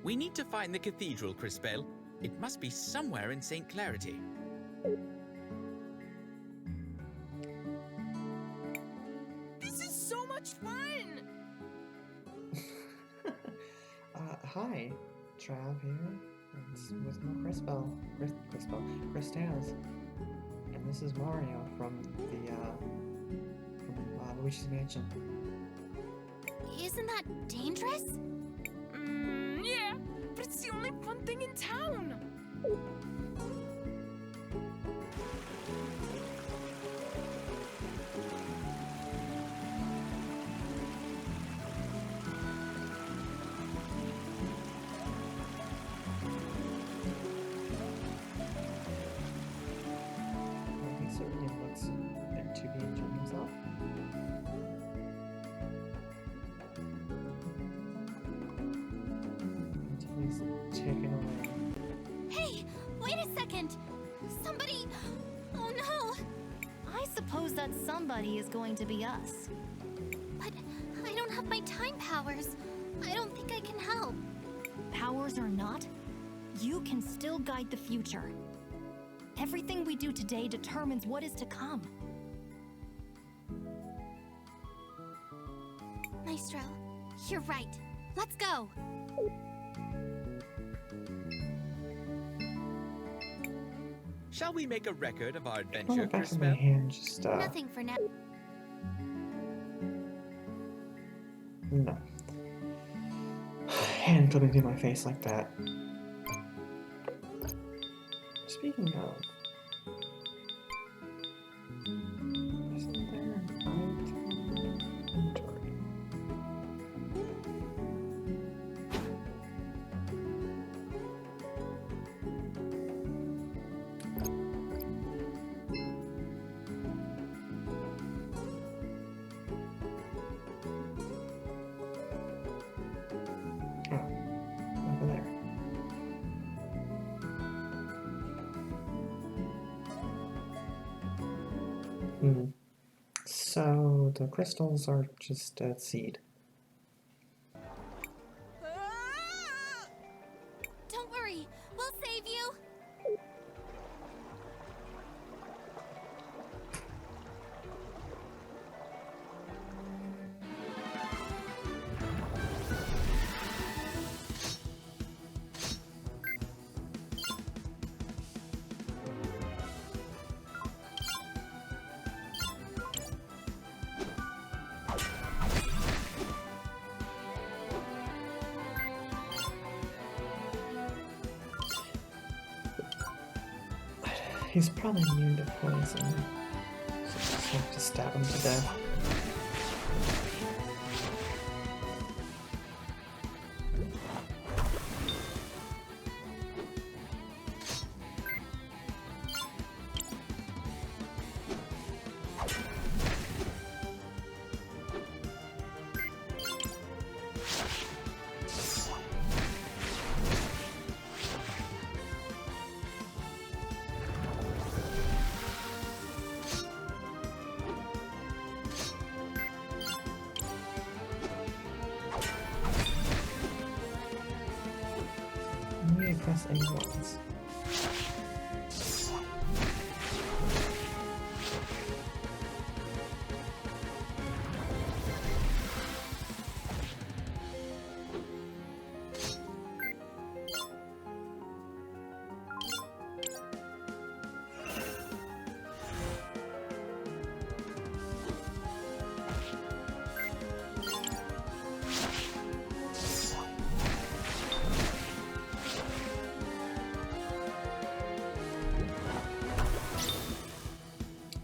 We need to find the cathedral, Crisbell. It must be somewhere in St. Clarity. This is so much fun! Hi. Trav here. It's with more Cristas. And this is Mario from Luigi's Mansion. Isn't that dangerous? Yeah, but it's the only fun thing in town! He certainly looks meant to be enjoying himself. Until he's taken away. Hey, wait a second! Somebody... Oh no! I suppose that somebody is going to be us. But I don't have my time powers. I don't think I can help. Powers or not, you can still guide the future. Everything we do today determines what is to come. Maestro, you're right. Let's go! Shall we make a record of our On adventure, the back of my Crisbell? hand, just Nothing for now. no. Hand coming through my face like that. Speaking of, isn't there an item inventory? Oh, over there. So the crystals are just a seed. Don't worry, we'll save you. He's probably immune to poison, so just have to stab him to death. Let me press A once.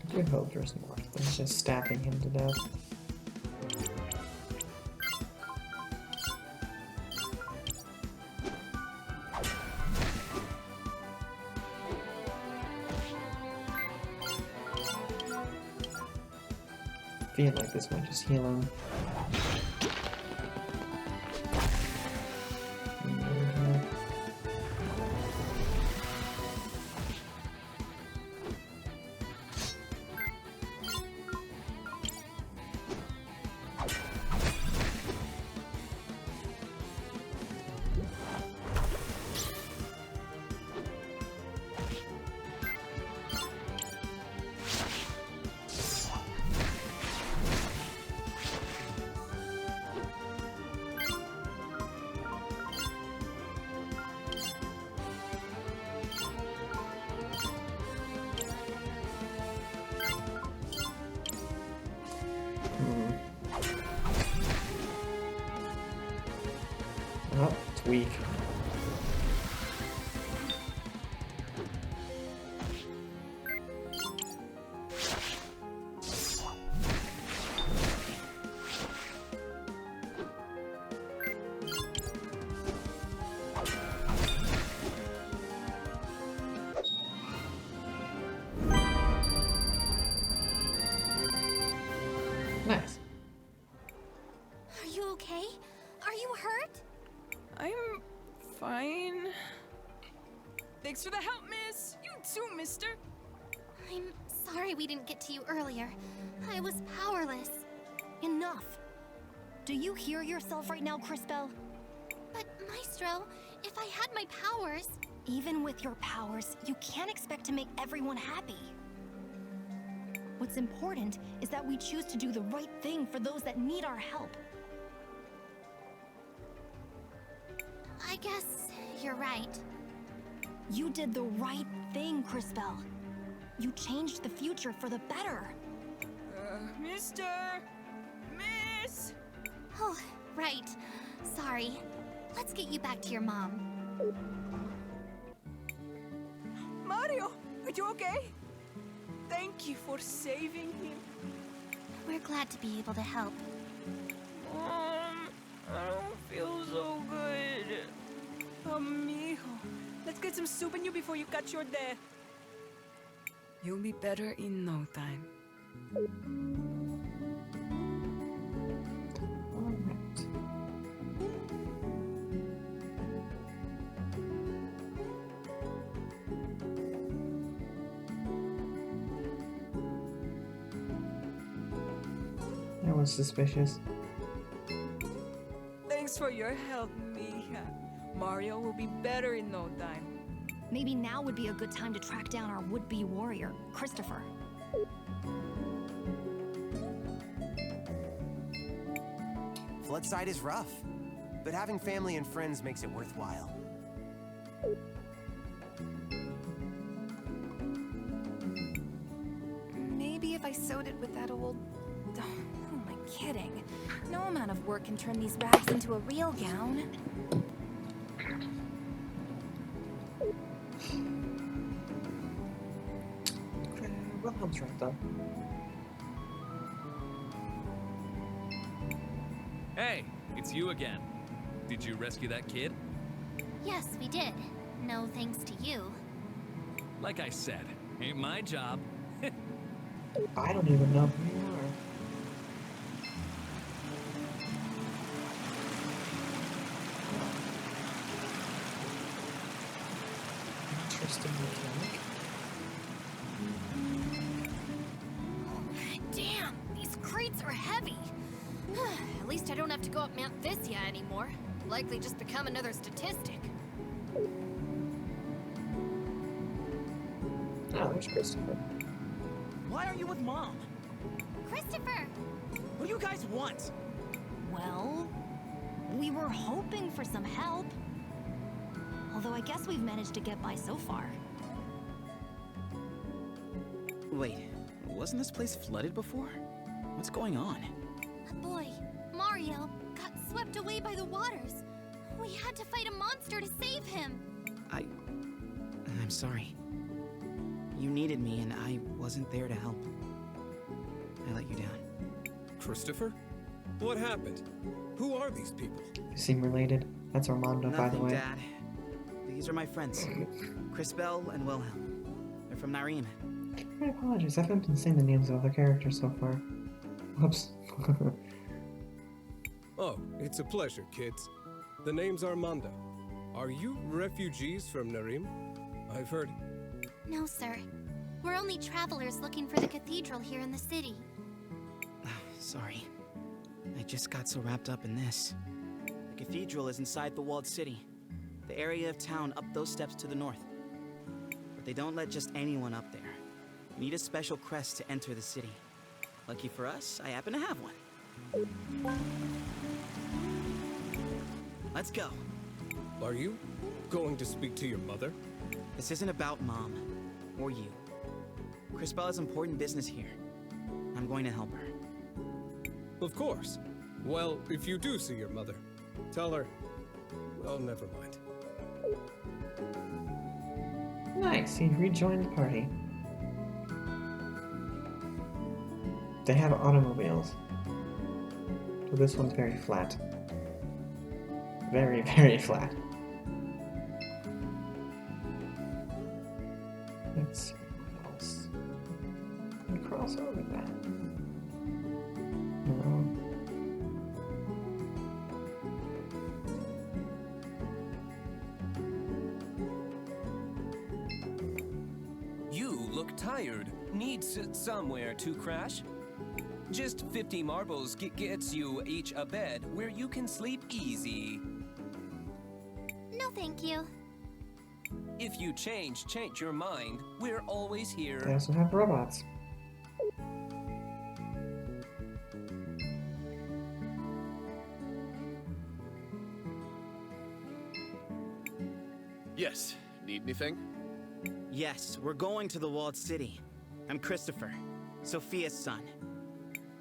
I do hope there's more than just stabbing him to death. I feel like this might just heal him. Oh, it's weak. Nice. Are you okay? Are you hurt? I'm fine. Thanks for the help, miss. You too, mister. I'm sorry we didn't get to you earlier. I was powerless. Enough. Do you hear yourself right now, Crisbell? But, Maestro, if I had my powers... Even with your powers, you can't expect to make everyone happy. What's important is that we choose to do the right thing for those that need our help. I guess you're right. You did the right thing, Crisbell. You changed the future for the better. Mister! Miss! Oh, right. Sorry. Let's get you back to your mom. Mario, are you okay? Thank you for saving him. We're glad to be able to help. Mom, I don't feel so good. Amigo, let's get some soup in you before you catch your death. You'll be better in no time. Alright. That was suspicious. Thanks for your help, mija. Mario will be better in no time. Maybe now would be a good time to track down our would-be warrior, Christopher. Floodside is rough, but having family and friends makes it worthwhile. Maybe if I sewed it with that old... Oh, who am I kidding? No amount of work can turn these rags into a real gown. Okay, Wilhelm's right though. Hey, it's you again. Did you rescue that kid? Yes, we did. No thanks to you. Like I said, ain't my job. I don't even know who you are. Interesting mechanic. Damn, these crates are heavy. At least I don't have to go up Mount Viscia anymore. Likely just become another statistic. Oh, there's Christopher. Why are you with Mom? Christopher! What do you guys want? Well, we were hoping for some help. Although I guess we've managed to get by so far. Wait, wasn't this place flooded before? What's going on? A boy, Mario, got swept away by the waters. We had to fight a monster to save him. I'm sorry. You needed me and I wasn't there to help. I let you down. Christopher? What happened? Who are these people? You seem related. That's Armando, by the Nothing, way. Dad. These are my friends. Crisbell and Wilhelm. They're from Narim. My apologies, I haven't been saying the names of other characters so far. Whoops. Oh, it's a pleasure, kids. The name's Armando. Are you refugees from Narim? I've heard... No, sir. We're only travelers looking for the cathedral here in the city. Sorry. I just got so wrapped up in this. The cathedral is inside the walled city. The area of town up those steps to the north. But they don't let just anyone up there. You need a special crest to enter the city. Lucky for us, I happen to have one. Let's go. Are you going to speak to your mother? This isn't about Mom. Or you. Crisbell has important business here. I'm going to help her. Of course. Well, if you do see your mother, tell her... Well, never mind. Nice, he rejoined the party. They have automobiles. So this one's very flat. Very, very flat. Let's see what else. Can we cross over that? No. You look tired. Needs somewhere to crash? Just 50 marbles gets you each a bed where you can sleep easy. No, thank you. If you change your mind, we're always They here. also have robots. Yes. Need anything? Yes, we're going to the walled city. I'm Christopher, Sophia's son.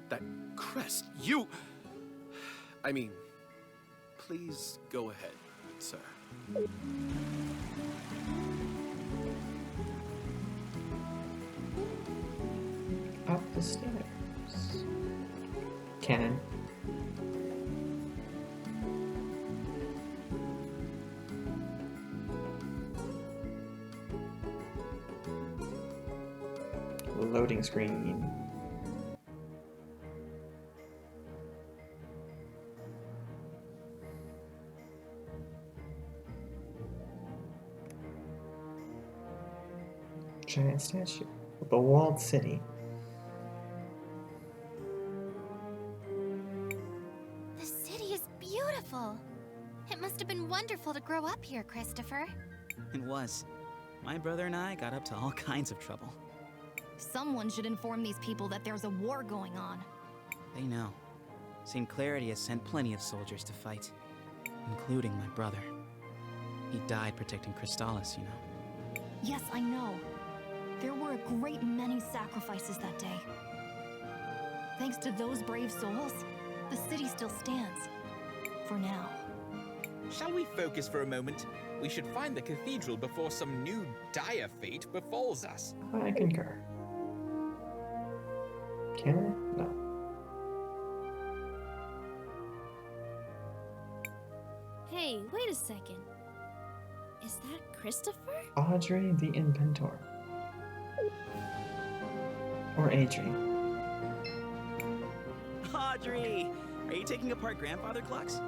That crest, you... I mean, please go ahead, sir. Up the stairs. Cannon. Loading screen. Giant statue of the walled city. The city is beautiful. It must have been wonderful to grow up here, Christopher. It was. My brother and I got up to all kinds of trouble. Someone should inform these people that there's a war going on. They know. St. Clarity has sent plenty of soldiers to fight, including my brother. He died protecting Crystallis, you know. Yes, I know. There were a great many sacrifices that day. Thanks to those brave souls, the city still stands. For now. Shall we focus for a moment? We should find the cathedral before some new dire fate befalls us. I concur. Can I? No. Hey, wait a second. Is that Christopher? Audrey the Inventor. Or Adri. Audrey! Are you taking apart grandfather clocks?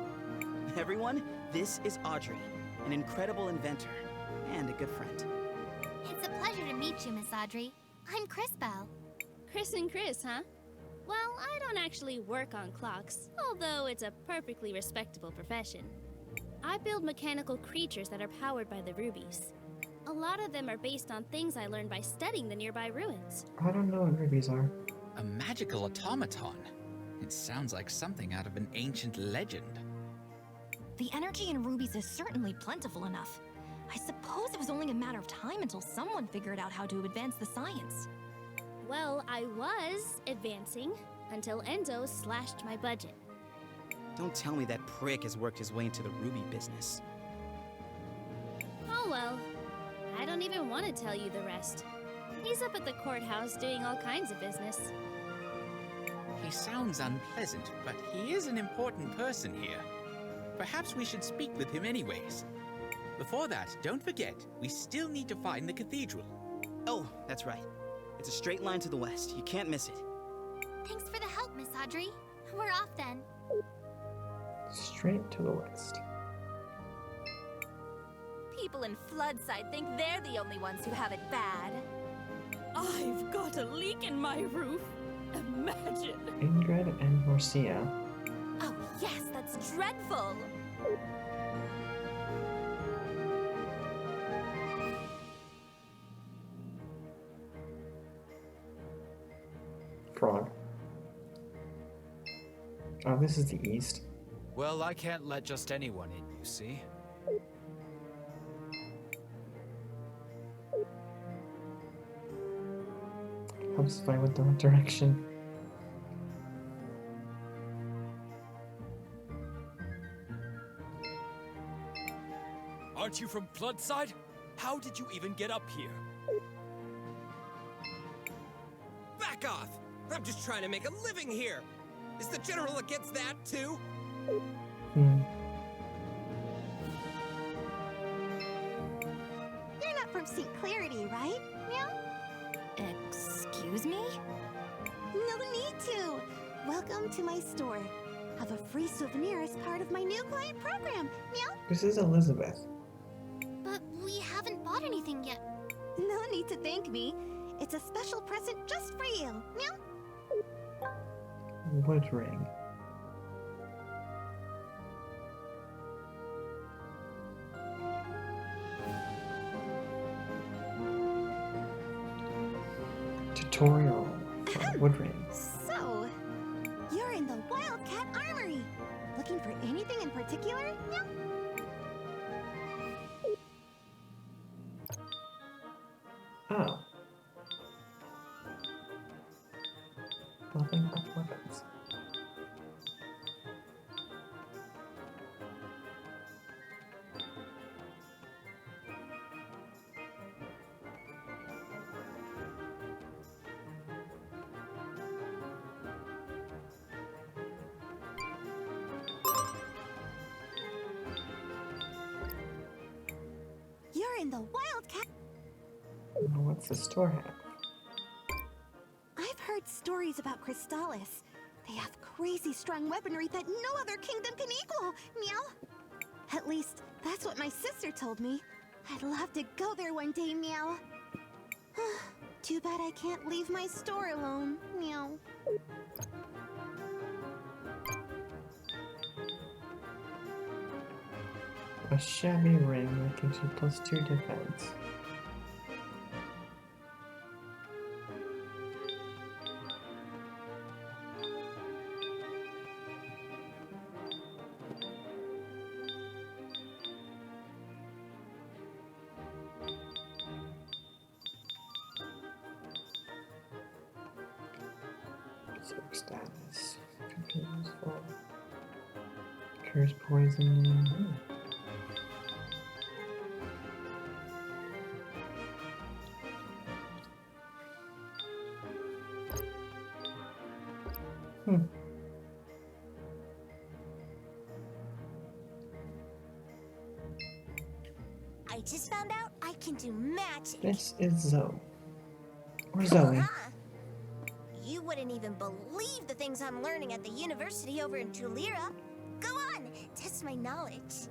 Everyone, this is Audrey, an incredible inventor and a good friend. It's a pleasure to meet you, Miss Audrey. I'm Crisbell. Chris and Chris, huh? Well, I don't actually work on clocks, although it's a perfectly respectable profession. I build mechanical creatures that are powered by the rubies. A lot of them are based on things I learned by studying the nearby ruins. I don't know what rubies are. A magical automaton. It sounds like something out of an ancient legend. The energy in rubies is certainly plentiful enough. I suppose it was only a matter of time until someone figured out how to advance the science. Well, I was advancing until Enzo slashed my budget. Don't tell me that prick has worked his way into the ruby business. Oh well, I don't even want to tell you the rest. He's up at the courthouse doing all kinds of business. He sounds unpleasant, but he is an important person here. Perhaps we should speak with him anyways. Before that, don't forget, we still need to find the cathedral. Oh, that's right. It's a straight line to the west. You can't miss it. Thanks for the help, Miss Audrey. We're off then. Straight to the west. People in Floodside think they're the only ones who have it bad. I've got a leak in my roof. Imagine. Ingrid and Marcia. Oh yes, that's dreadful. Frog. Oh, this is the east. Well, I can't let just anyone in, you see? Helps if I went the right direction. Aren't you from Floodside? How did you even get up here? Back off! I'm just trying to make a living here! Is the General against that, too? You're not from St. Clarity, right? Meow? Excuse me? No need to! Welcome to my store. Have a free souvenir as part of my new client program. Meow? This is Elizabeth. But we haven't bought anything yet. No need to thank me. It's a special present just for you. Meow? Wood ring. Tutorial for wood ring. So, you're in the Wildcat Armory. Looking for anything in particular? Meow? Oh. Nothing but weapons. You're in the Wildcat. What's the store have? I've heard stories about Crystallis. They have crazy strong weaponry that no other kingdom can equal. Meow? At least, that's what my sister told me. I'd love to go there one day, meow. Too bad I can't leave my store alone. Meow. A shabby ring that gives you +2 defense. Status. Could be useful. Cures poison. I just found out I can do magic. This is Zoe. Or Zoe. Huh? You wouldn't even believe the things I'm learning at the university over in Julira. Go on, test my knowledge.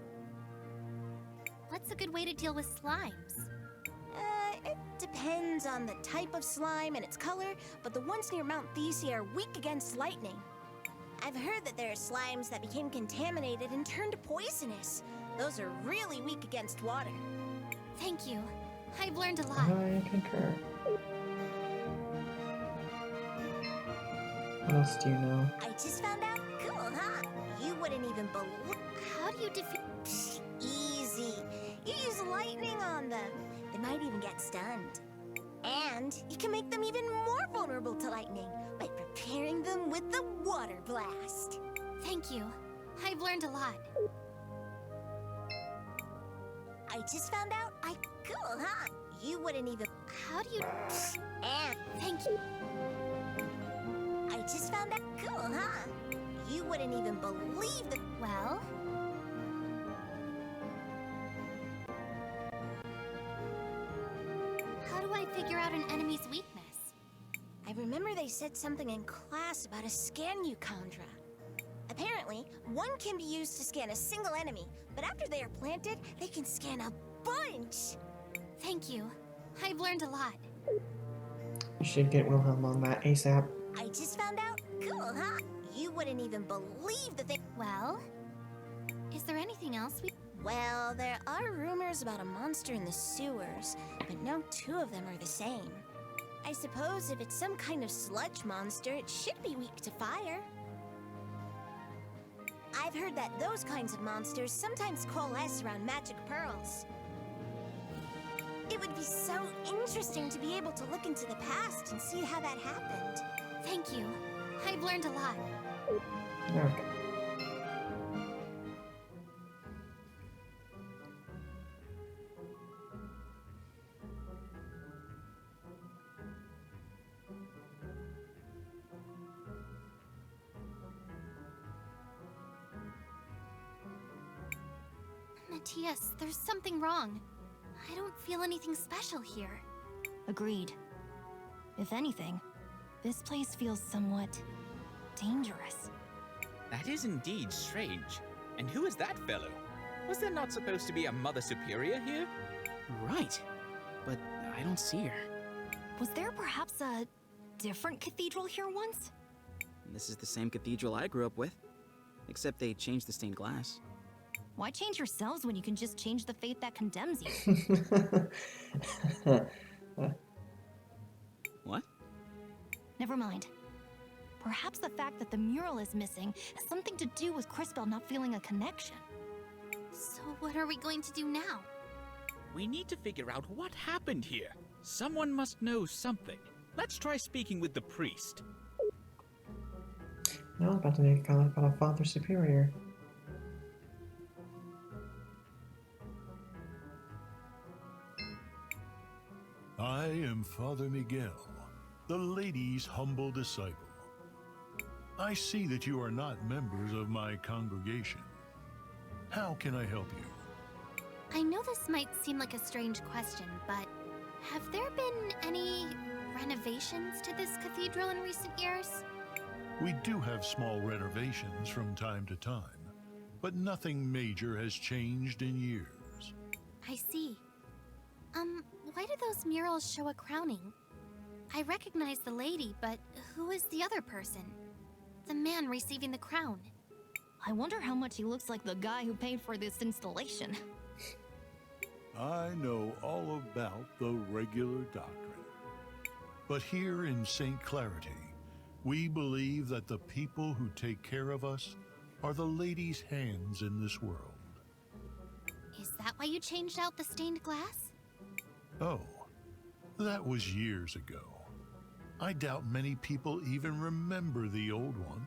What's a good way to deal with slimes? It depends on the type of slime and its color, but the ones near Mount Thesia are weak against lightning. I've heard that there are slimes that became contaminated and turned poisonous. Those are really weak against water. Thank you. I've learned a lot. I concur. What else do you know? I just found out. Cool, huh? You wouldn't even believe. How do you defeat? Easy. You use lightning on them. They might even get stunned. And you can make them even more vulnerable to lightning by preparing them with the water blast. Thank you. I've learned a lot. I just found out. Cool, huh? You wouldn't even. How do you? And thank you. I just found out. Cool, huh? You wouldn't even believe the. Well. How do I figure out an enemy's weakness? I remember they said something in class about a scan euchondra. Apparently, one can be used to scan a single enemy, but after they are planted, they can scan a bunch. Thank you. I've learned a lot. You should get Wilhelm on that ASAP. I just found out. Cool, huh? You wouldn't even believe the thing. Well, is there anything else we... Well, there are rumors about a monster in the sewers, but no two of them are the same. I suppose if it's some kind of sludge monster, it should be weak to fire. I've heard that those kinds of monsters sometimes coalesce around magic pearls. It would be so interesting to be able to look into the past and see how that happened. Thank you. I've learned a lot. Okay. Matthias, there's something wrong. I don't feel anything special here. Agreed. If anything, this place feels somewhat dangerous. That is indeed strange. And who is that fellow? Was there not supposed to be a Mother Superior here? Right. But I don't see her. Was there perhaps a different cathedral here once? This is the same cathedral I grew up with. Except they changed the stained glass. Why change yourselves when you can just change the fate that condemns you? What? Never mind. Perhaps the fact that the mural is missing has something to do with Crisbell not feeling a connection. So what are we going to do now? We need to figure out what happened here. Someone must know something. Let's try speaking with the priest. Now I'm about to make a call about a Father Superior. I am Father Miguel, the lady's humble disciple. I see that you are not members of my congregation. How can I help you? I know this might seem like a strange question, but have there been any renovations to this cathedral in recent years? We do have small renovations from time to time, but nothing major has changed in years. I see. Why do those murals show a crowning? I recognize the lady, but who is the other person? The man receiving the crown. I wonder how much he looks like the guy who paid for this installation. I know all about the regular doctrine. But here in St. Clarity, we believe that the people who take care of us are the lady's hands in this world. Is that why you changed out the stained glass? Oh, that was years ago. I doubt many people even remember the old one.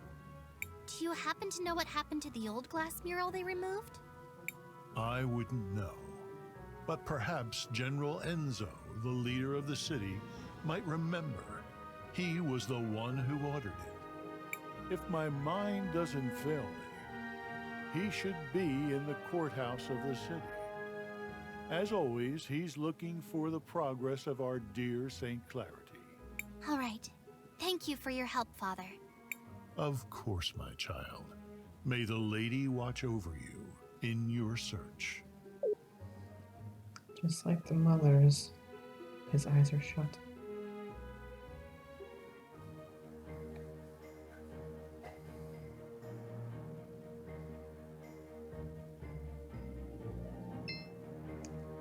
Do you happen to know what happened to the old glass mural they removed? I wouldn't know. But perhaps General Enzo, the leader of the city, might remember. He was the one who ordered it. If my mind doesn't fail me, he should be in the courthouse of the city. As always, he's looking for the progress of our dear St. Clarity. All right. Thank you for your help, Father. Of course, my child. May the lady watch over you in your search. Just like the mother's, his eyes are shut.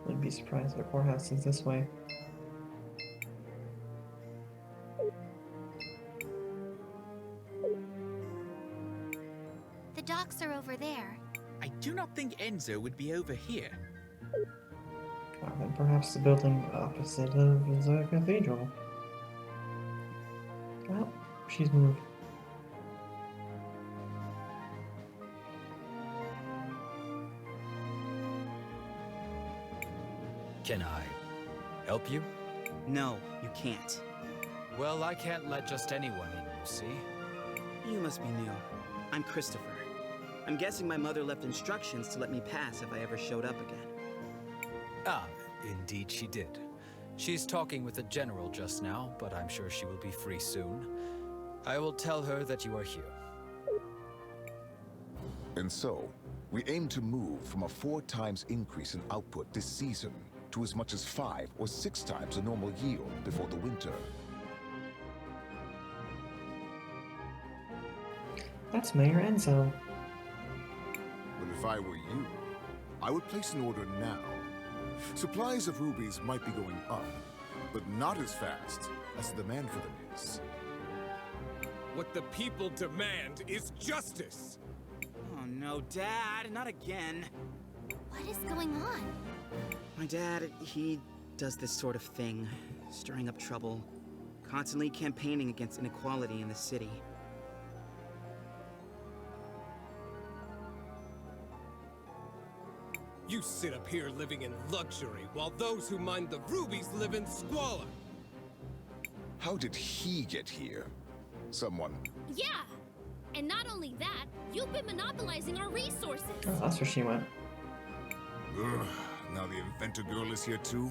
Wouldn't be surprised if the courthouse is this way. The docks are over there. I do not think Enzo would be over here. Then perhaps the building opposite of the cathedral. Well, she's moved. Can I help you? No, you can't. Well, I can't let just anyone in, you see? You must be new. I'm Christopher. I'm guessing my mother left instructions to let me pass if I ever showed up again. Ah, indeed she did. She's talking with the general just now, but I'm sure she will be free soon. I will tell her that you are here. And so, we aim to move from a 4 times increase in output this season to as much as 5 or 6 times the normal yield before the winter. That's Mayor Enzo. But if I were you, I would place an order now. Supplies of rubies might be going up, but not as fast as the demand for them is. What the people demand is justice! Oh no, Dad, not again. What is going on? My dad, he does this sort of thing, stirring up trouble, constantly campaigning against inequality in the city. You sit up here living in luxury, while those who mine the rubies live in squalor! How did he get here? Someone. Yeah! And not only that, you've been monopolizing our resources! Oh, that's where she went. Ugh, now the inventor girl is here too?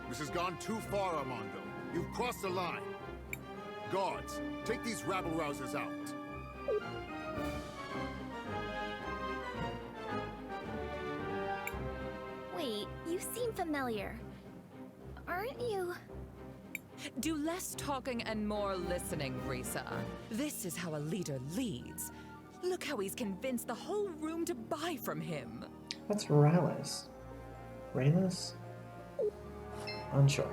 This has gone too far, Armando. You've crossed the line. Guards, take these rabble-rousers out. Wait, you seem familiar. Aren't you? Do less talking and more listening, Risa. This is how a leader leads. Look how he's convinced the whole room to buy from him. What's Rallis? Raylis? Unsure.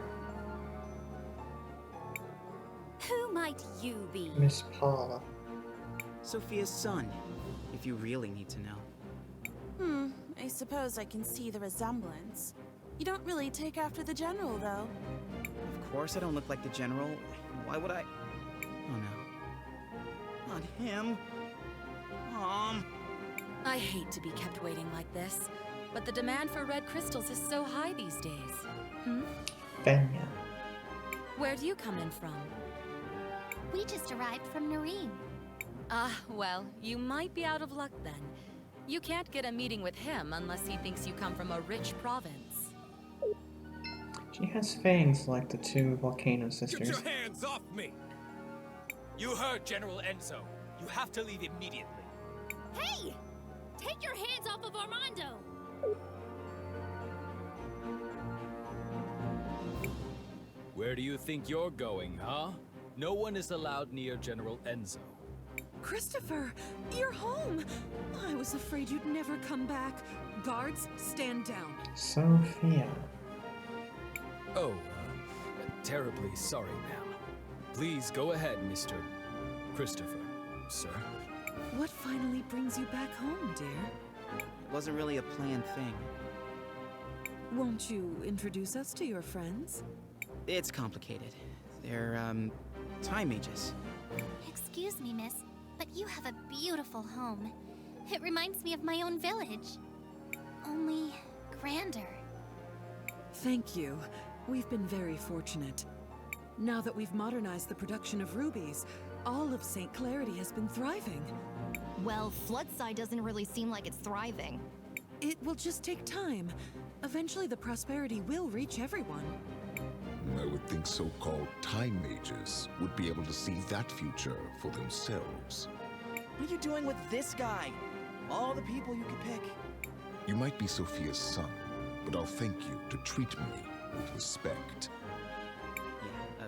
Who might you be? Miss Paula. Sophia's son, if you really need to know. I suppose I can see the resemblance. You don't really take after the general, though. Of course I don't look like the general. Why would I? Oh no. Not him. Mom. I hate to be kept waiting like this, but the demand for red crystals is so high these days. Fenya. Where do you come in from? We just arrived from Nareem. Well, you might be out of luck then. You can't get a meeting with him unless he thinks you come from a rich province. She has fangs like the two volcano sisters. Get your hands off me! You heard General Enzo. You have to leave immediately. Hey! Take your hands off of Armando! Where do you think you're going, huh? No one is allowed near General Enzo. Christopher, you're home! I was afraid you'd never come back. Guards, stand down. Sophia. Oh, terribly sorry, ma'am. Please go ahead, Mr. Christopher, sir. What finally brings you back home, dear? It wasn't really a planned thing. Won't you introduce us to your friends? It's complicated. They're, time mages. Excuse me, miss, but you have a beautiful home. It reminds me of my own village. Only grander. Thank you. We've been very fortunate. Now that we've modernized the production of rubies, all of St. Clarity has been thriving. Well, Floodside doesn't really seem like it's thriving. It will just take time. Eventually the prosperity will reach everyone. I would think so-called time mages would be able to see that future for themselves. What are you doing with this guy? All the people you could pick. You might be Sophia's son, but I'll thank you to treat me with respect. Yeah,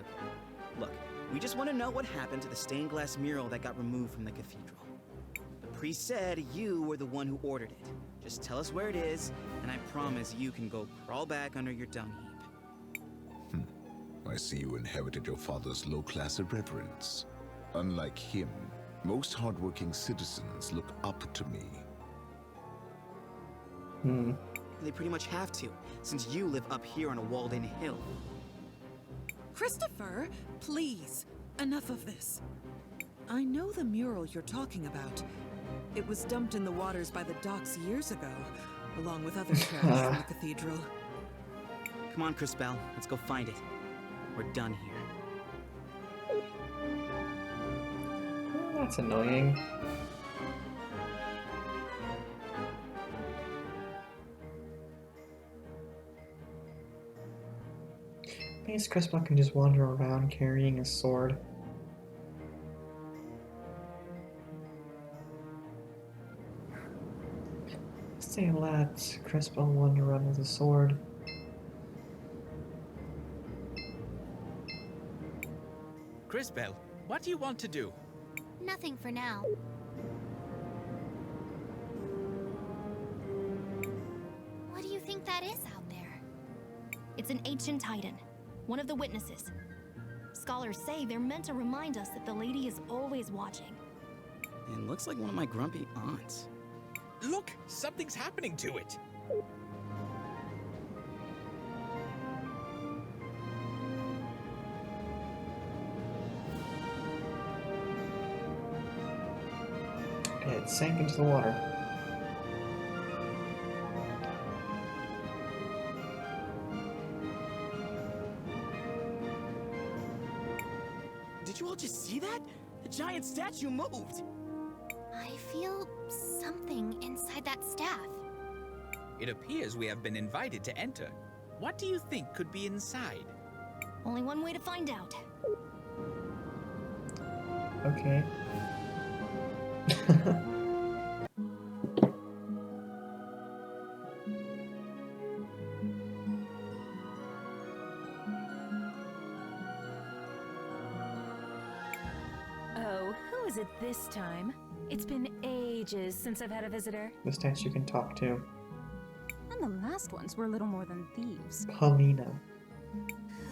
look, we just want to know what happened to the stained glass mural that got removed from the cathedral. The priest said you were the one who ordered it. Just tell us where it is, and I promise you can go crawl back under your dung heap. I see you inherited your father's low-class irreverence. Unlike him, most hardworking citizens look up to me. They pretty much have to, since you live up here on a walled-in hill. Christopher, please, enough of this. I know the mural you're talking about. It was dumped in the waters by the docks years ago, along with other trash from the cathedral. Come on, Crisbell, let's go find it. We're done here. Oh, that's annoying. I guess Crisbell can just wander around carrying a sword. Say let Crisbell wander around with a sword. Crisbell, what do you want to do? Nothing for now. What do you think that is out there? It's an ancient titan, one of the witnesses. Scholars say they're meant to remind us that the lady is always watching. It looks like one of my grumpy aunts. Look, something's happening to it. It sank into the water. Did you all just see that? The giant statue moved! I feel something inside that staff. It appears we have been invited to enter. What do you think could be inside? Only one way to find out. Okay. Oh, who is it this time? It's been ages since I've had a visitor. The statue can talk to. And the last ones were little more than thieves. Paulina.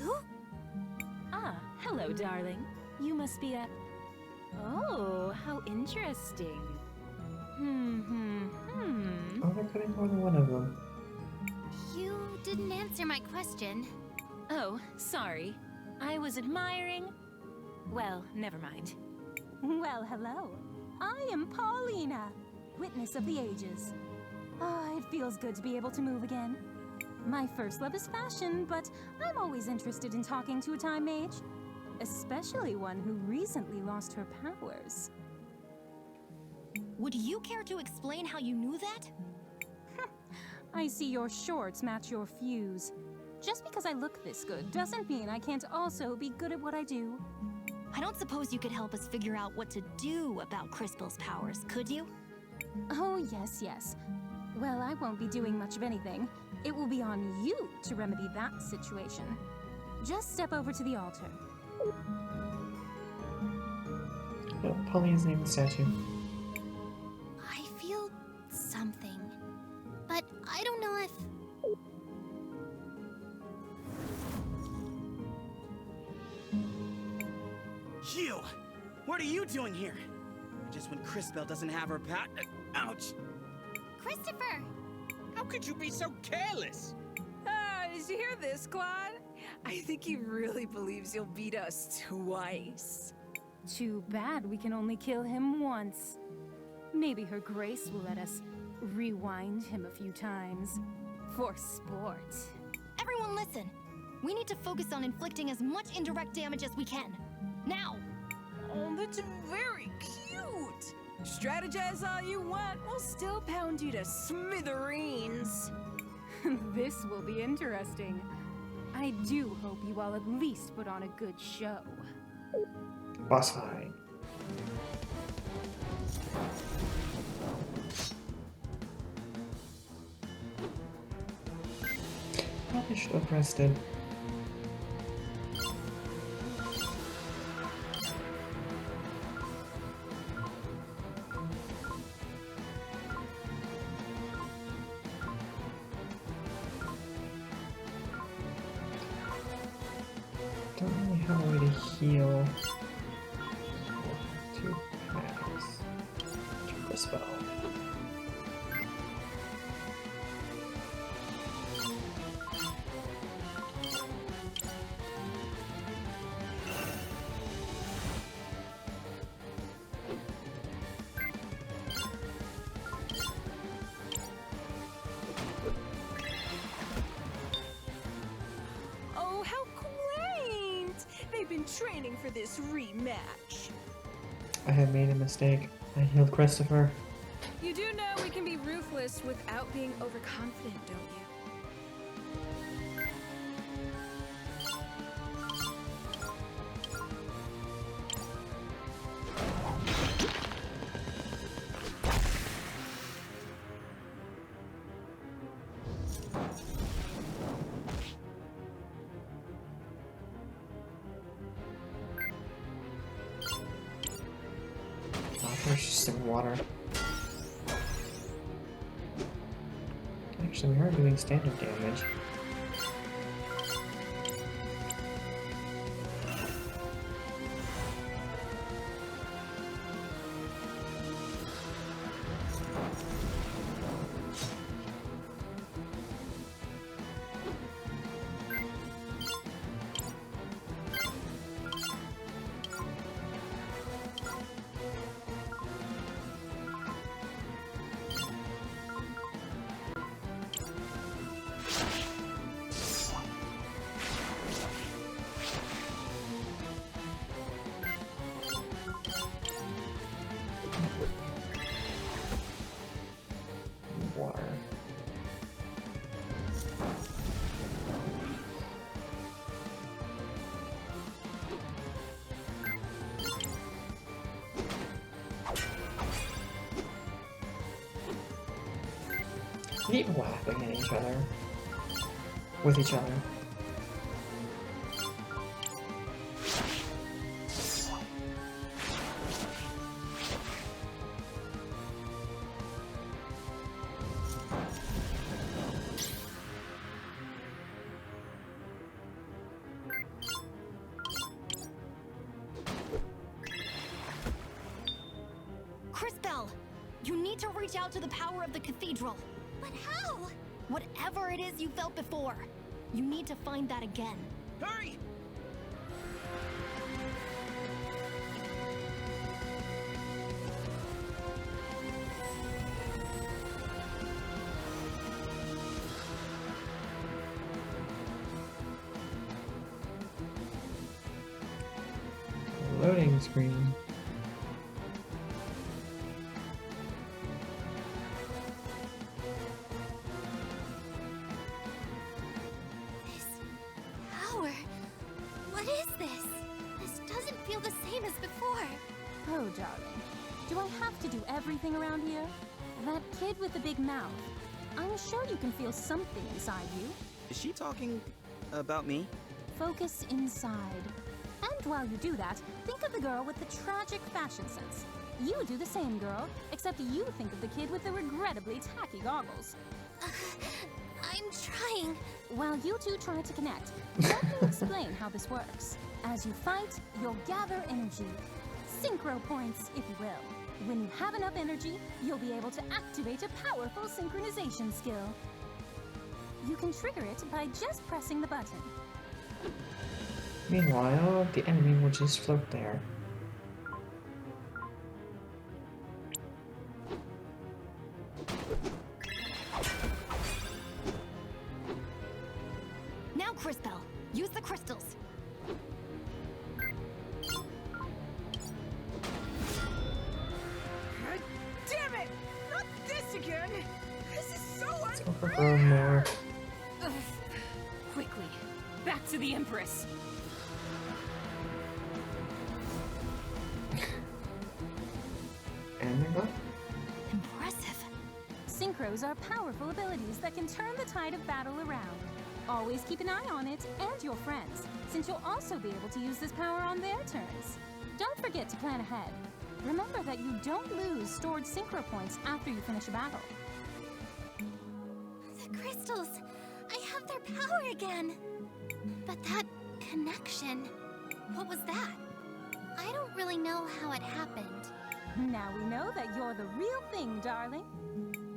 Who? Ah, hello, darling. You must be a... Oh, how interesting. Oh, there could be more than one of them. You didn't answer my question. Oh, sorry. I was admiring... Well, never mind. Well, hello. I am Paulina, witness of the ages. Ah, it feels good to be able to move again. My first love is fashion, but I'm always interested in talking to a time mage. Especially one who recently lost her powers. Would you care to explain how you knew that? I see your shorts match your fuse. Just because I look this good doesn't mean I can't also be good at what I do. I don't suppose you could help us figure out what to do about Crisbell's powers, could you? Oh, yes. Well, I won't be doing much of anything. It will be on you to remedy that situation. Just step over to the altar. Oh, Paulina's name is statue. I feel something, but I don't know if... You! What are you doing here? Just when Crisbell doesn't have her pat. Ouch! Christopher! How could you be so careless? Did you hear this, Claude? I think he really believes you'll beat us twice. Too bad we can only kill him once. Maybe Her Grace will let us rewind him a few times. For sport. Everyone listen! We need to focus on inflicting as much indirect damage as we can. Now! Oh, that's very cute! Strategize all you want, we'll still pound you to smithereens. This will be interesting. I do hope you all at least put on a good show. Boss fight. Probably should have rested. Don't really have a way to heal. Two packs. Crisbell. Oh, how quaint! They've been training for this rematch. I have made a mistake. I healed Christopher. You do know we can be ruthless without being overconfident, don't you? Oh, there's just some water. Actually, we are doing standard damage. Water. keep laughing at each other. With each other. Crisbell! You need to reach out to the power of the Cathedral. But how? Whatever it is you felt before, you need to find that again. Hurry! Loading screen. Power? What is this? This doesn't feel the same as before. Oh, darling. Do I have to do everything around here? That kid with the big mouth. I'm sure you can feel something inside you. Is she talking about me? Focus inside. And while you do that, think of the girl with the tragic fashion sense. You do the same, girl, except you think of the kid with the regrettably tacky goggles. I'm trying. While you two try to connect, let me explain how this works. As you fight, you'll gather energy. Synchro points, if you will. When you have enough energy, you'll be able to activate a powerful synchronization skill. You can trigger it by just pressing the button. Meanwhile, the enemy will just float there. Now, Crisbell, use the crystals. Damn it! Not this again! This is so Overgrown more. Ugh. Quickly, back to the Empress. And they're gone. Impressive. Synchros are powerful abilities that can turn the tide of battle around. Always keep an eye on it and your friends, since you'll also be able to use this power on their turns. Don't forget to plan ahead. Remember that you don't lose stored synchro points after you finish a battle. The crystals! I have their power again! But that connection, what was that? I don't really know how it happened. Now we know that you're the real thing, darling.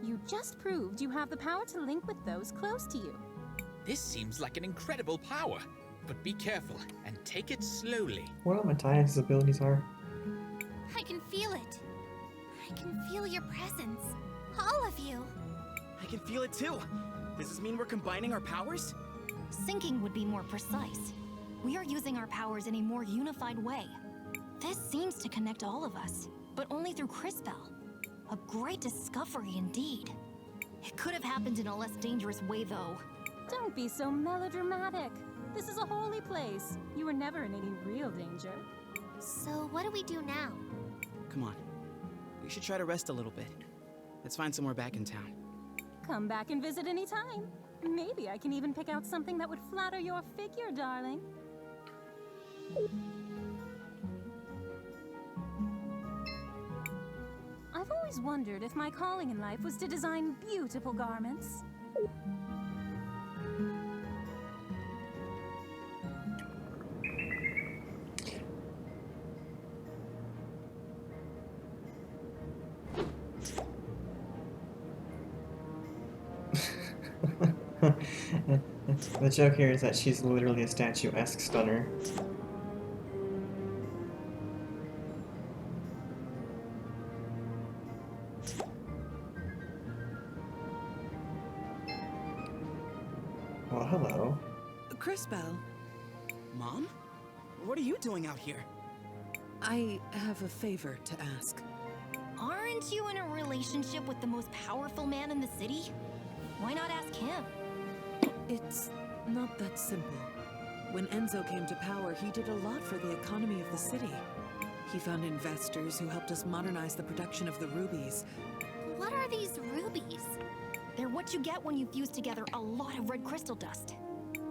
You just proved you have the power to link with those close to you. This seems like an incredible power, but be careful and take it slowly. What all Matthias' abilities are? I can feel it. I can feel your presence. All of you. I can feel it too. Does this mean we're combining our powers? Syncing would be more precise. We are using our powers in a more unified way. This seems to connect all of us, but only through Crisbell. A great discovery indeed. It could have happened in a less dangerous way, though. Don't be so melodramatic. This is a holy place. You were never in any real danger. So what do we do now? Come on. We should try to rest a little bit. Let's find somewhere back in town. Come back and visit any time. Maybe I can even pick out something that would flatter your figure, darling. I've always wondered if my calling in life was to design beautiful garments. The joke here is that she's literally a statuesque stunner. Well, hello. Crisbell, Mom? What are you doing out here? I have a favor to ask. Aren't you in a relationship with the most powerful man in the city? Why not ask him? It's not that simple. When Enzo came to power, he did a lot for the economy of the city. He found investors who helped us modernize the production of the rubies. What are these rubies? They're what you get when you fuse together a lot of red crystal dust.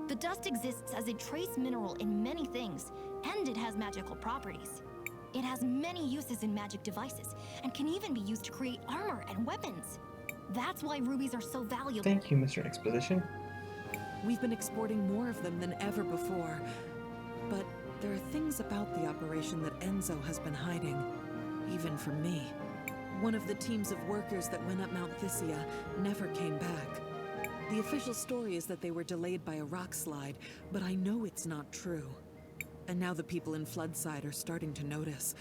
The dust exists as a trace mineral in many things, and it has magical properties. It has many uses in magic devices, and can even be used to create armor and weapons. That's why rubies are so valuable. Thank you, Mr. Exposition. We've been exporting more of them than ever before. But there are things about the operation that Enzo has been hiding, even from me. One of the teams of workers that went up Mount Thysia never came back. The official story is that they were delayed by a rock slide, but I know it's not true. And now the people in Floodside are starting to notice.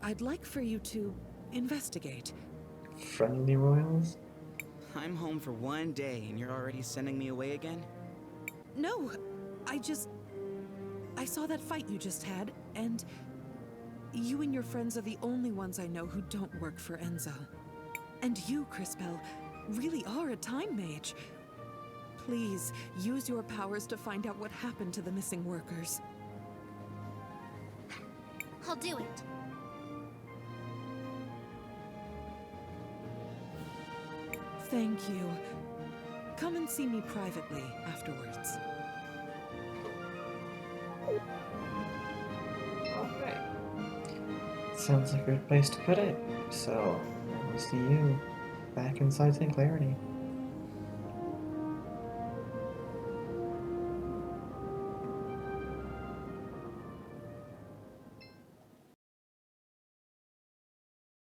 I'd like for you to investigate. Friendly royals? I'm home for 1 day and you're already sending me away again? No, I saw that fight you just had, and you and your friends are the only ones I know who don't work for Enzo. And you, Crisbell, really are a time mage. Please, use your powers to find out what happened to the missing workers. I'll do it. Thank you. Come and see me privately afterwards. Alright. Sounds like a good place to put it. So, I'll see you back inside St. Clarity.